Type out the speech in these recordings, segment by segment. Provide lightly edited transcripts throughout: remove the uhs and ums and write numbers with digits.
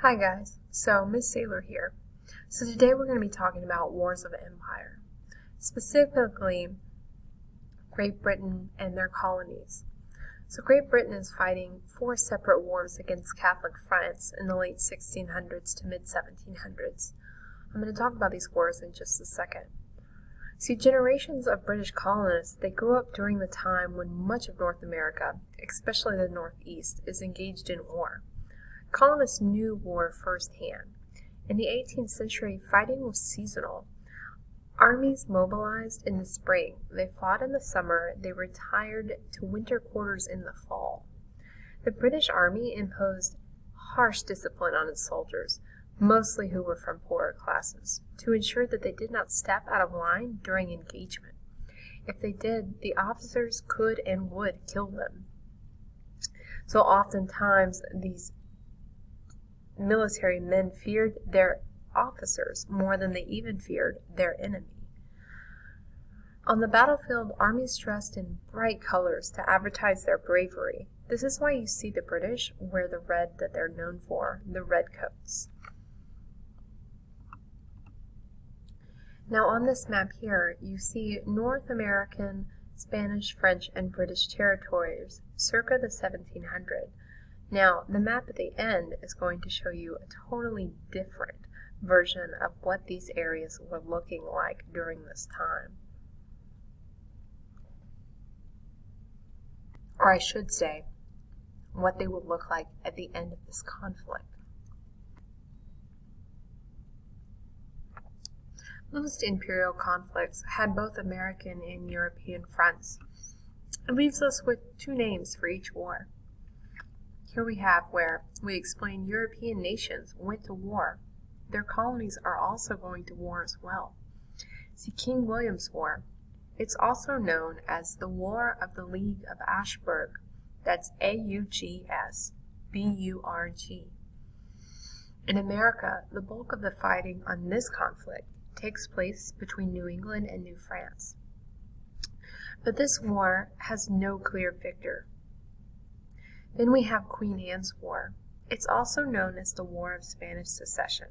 Hi guys, so Miss Sailor here. So today we're going to be talking about wars of empire, specifically Great Britain and their colonies. So Great Britain is fighting 4 separate wars against Catholic France in the late 1600s to mid 1700s. I'm going to talk about these wars in just a second. See, generations of British colonists, they grew up during the time when much of North America, especially the Northeast, is engaged in war. Colonists knew war firsthand. In the 18th century, fighting was seasonal. Armies mobilized in the spring. They fought in the summer. They retired to winter quarters in the fall. The British Army imposed harsh discipline on its soldiers, mostly who were from poorer classes, to ensure that they did not step out of line during engagement. If they did, the officers could and would kill them. So oftentimes these military men feared their officers more than they even feared their enemy. On the battlefield, armies dressed in bright colors to advertise their bravery. This is why you see the British wear the red that they're known for, the redcoats. Now on this map here, you see North American, Spanish, French, and British territories circa the 1700s. Now, the map at the end is going to show you a totally different version of what these areas were looking like during this time. Or I should say, what they would look like at the end of this conflict. Most imperial conflicts had both American and European fronts. It leaves us with 2 names for each war. Here we have where we explain European nations went to war. Their colonies are also going to war as well. See, King William's War. It's also known as the War of the League of Augsburg. That's A-U-G-S-B-U-R-G. In America, the bulk of the fighting on this conflict takes place between New England and New France. But this war has no clear victor. Then we have Queen Anne's War. It's also known as the War of Spanish Succession.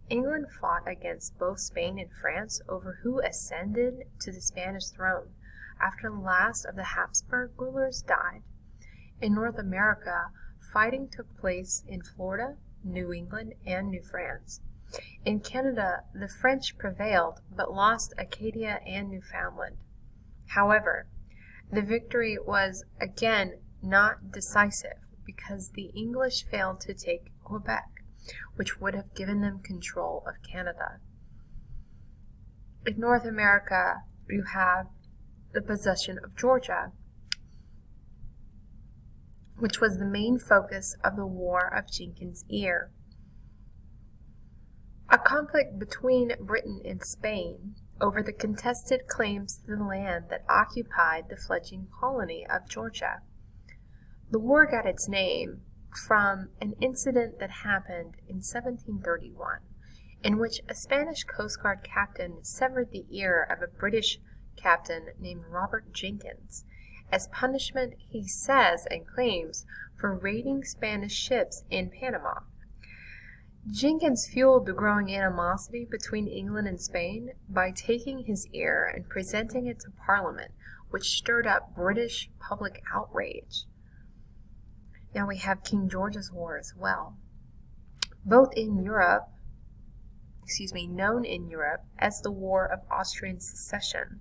England fought against both Spain and France over who ascended to the Spanish throne after the last of the Habsburg rulers died. In North America, fighting took place in Florida, New England, and New France. In Canada, the French prevailed but lost Acadia and Newfoundland. However, the victory was again not decisive because the English failed to take Quebec, which would have given them control of Canada. In North America, you have the possession of Georgia, which was the main focus of the War of Jenkins' Ear. A conflict between Britain and Spain over the contested claims to the land that occupied the fledgling colony of Georgia. The war got its name from an incident that happened in 1731, in which a Spanish Coast Guard captain severed the ear of a British captain named Robert Jenkins, as punishment, he says and claims, for raiding Spanish ships in Panama. Jenkins fueled the growing animosity between England and Spain by taking his ear and presenting it to Parliament, which stirred up British public outrage. Now we have King George's War as well. Known in Europe as the War of Austrian Succession.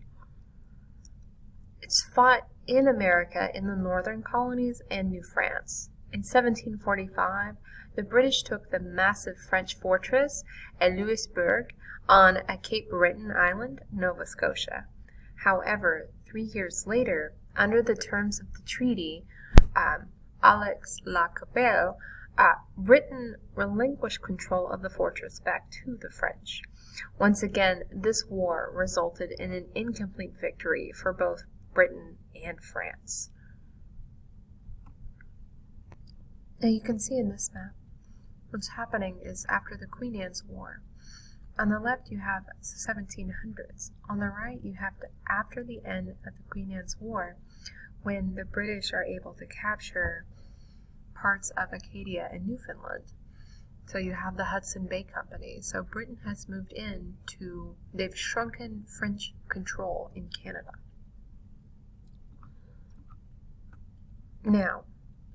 It's fought in America in the northern colonies and New France. In 1745, the British took the massive French fortress at Louisbourg on Cape Breton Island, Nova Scotia. However, 3 years later, under the terms of the treaty, Aix-la-Chapelle, Britain relinquished control of the fortress back to the French. Once again, this war resulted in an incomplete victory for both Britain and France. Now you can see in this map, what's happening is after the Queen Anne's War. On the left you have the 1700s. On the right you have after the end of the Queen Anne's War, when the British are able to capture parts of Acadia and Newfoundland. So you have the Hudson Bay Company. So Britain has moved in to, they've shrunken French control in Canada. Now,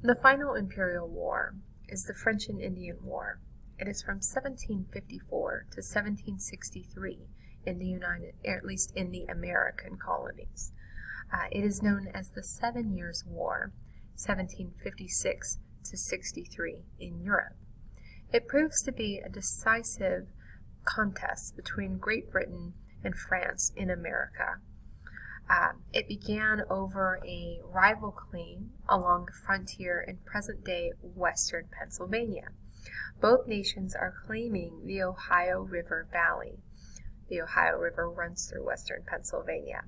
the final imperial war is the French and Indian War. It is from 1754 to 1763 in the United, or at least in the American colonies. It is known as the 7 Years' War, 1756 to 63 in Europe. It proves to be a decisive contest between Great Britain and France in America. It began over a rival claim along the frontier in present-day western Pennsylvania. Both nations are claiming the Ohio River Valley. The Ohio River runs through western Pennsylvania.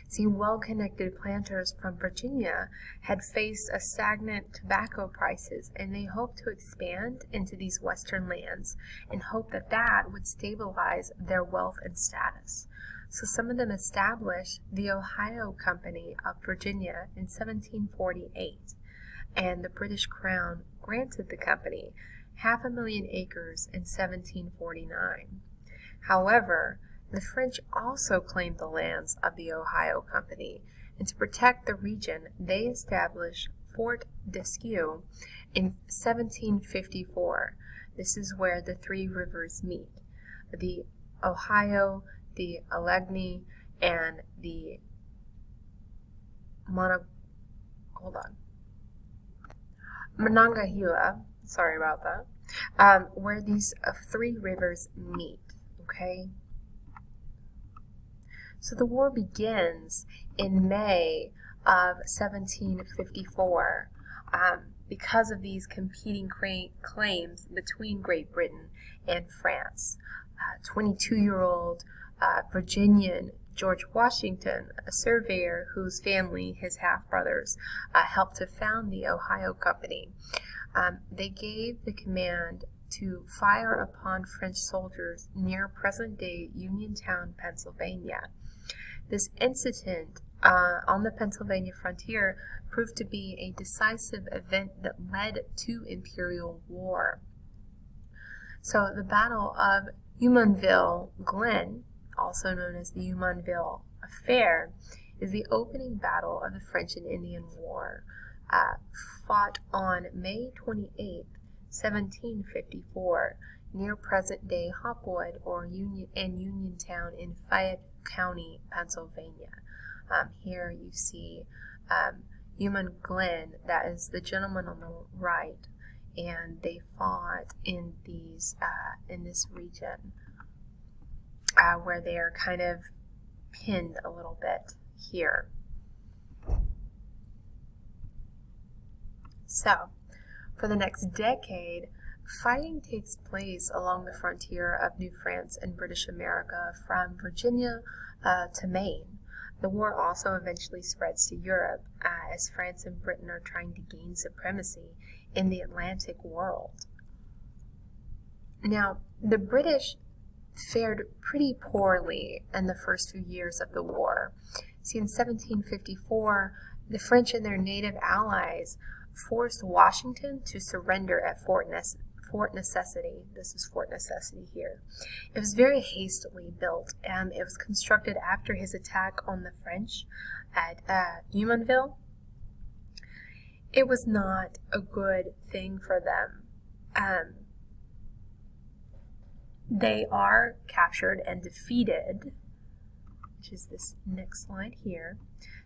See, well-connected planters from Virginia had faced a stagnant tobacco prices, and they hoped to expand into these western lands and hoped that that would stabilize their wealth and status. So some of them established the Ohio Company of Virginia in 1748, and the British Crown granted the company 500,000 acres in 1749. However, the French also claimed the lands of the Ohio Company, and to protect the region, they established Fort Dieskau in 1754. This is where the three rivers meet: the Ohio, the Allegheny, and the Monongahela. Sorry about that. Where these three rivers meet. Okay. So the war begins in May of 1754 because of these competing claims between Great Britain and France. 22-year-old Virginian George Washington, a surveyor whose family, his half-brothers, helped to found the Ohio Company. They gave the command to fire upon French soldiers near present-day Uniontown, Pennsylvania. This incident on the Pennsylvania frontier proved to be a decisive event that led to imperial war. So the Battle of Jumonville Glen, also known as the Jumonville Affair, is the opening battle of the French and Indian War, fought on May 28, 1754, near present-day Hopwood and Uniontown in Fayette County, Pennsylvania. Here you see Jumonville Glen, that is the gentleman on the right, and they fought in this region where they are kind of pinned a little bit here. So, for the next decade, fighting takes place along the frontier of New France and British America from Virginia to Maine. The war also eventually spreads to Europe as France and Britain are trying to gain supremacy in the Atlantic world. Now, the British fared pretty poorly in the first few years of the war. See, in 1754, the French and their native allies forced Washington to surrender at Fort Necessity. This is Fort Necessity here. It was very hastily built, and it was constructed after his attack on the French at Jumonville. It was not a good thing for them. They are captured and defeated, which is this next slide here.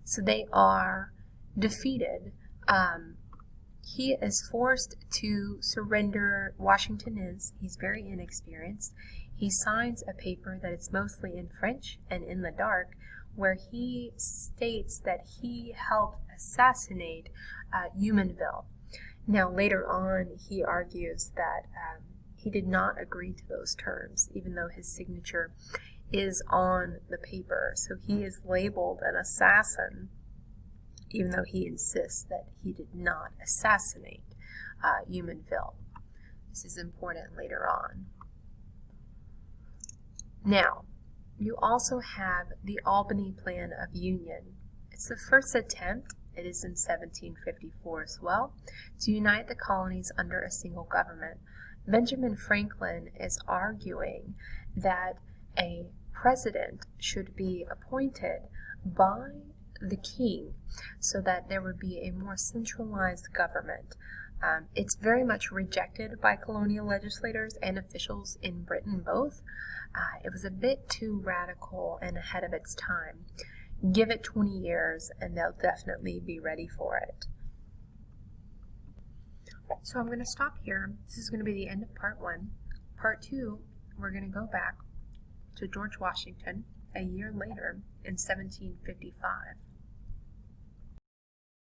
So they are defeated. He is forced to surrender. He's very inexperienced. He signs a paper that is mostly in French and in the dark, where he states that he helped assassinate Jumonville. Now, later on, he argues that he did not agree to those terms, even though his signature is on the paper. So he is labeled an assassin, even though he insists that he did not assassinate Jumonville. This is important later on. Now, you also have the Albany Plan of Union. It's the first attempt it is in 1754 as well, to unite the colonies under a single government. Benjamin Franklin is arguing that a president should be appointed by the king so that there would be a more centralized government. It's very much rejected by colonial legislators and officials in Britain both. It was a bit too radical and ahead of its time. Give it 20 years and they'll definitely be ready for it. So I'm going to stop here. This is going to be the end of part 1. Part 2, we're going to go back to George Washington a year later in 1755.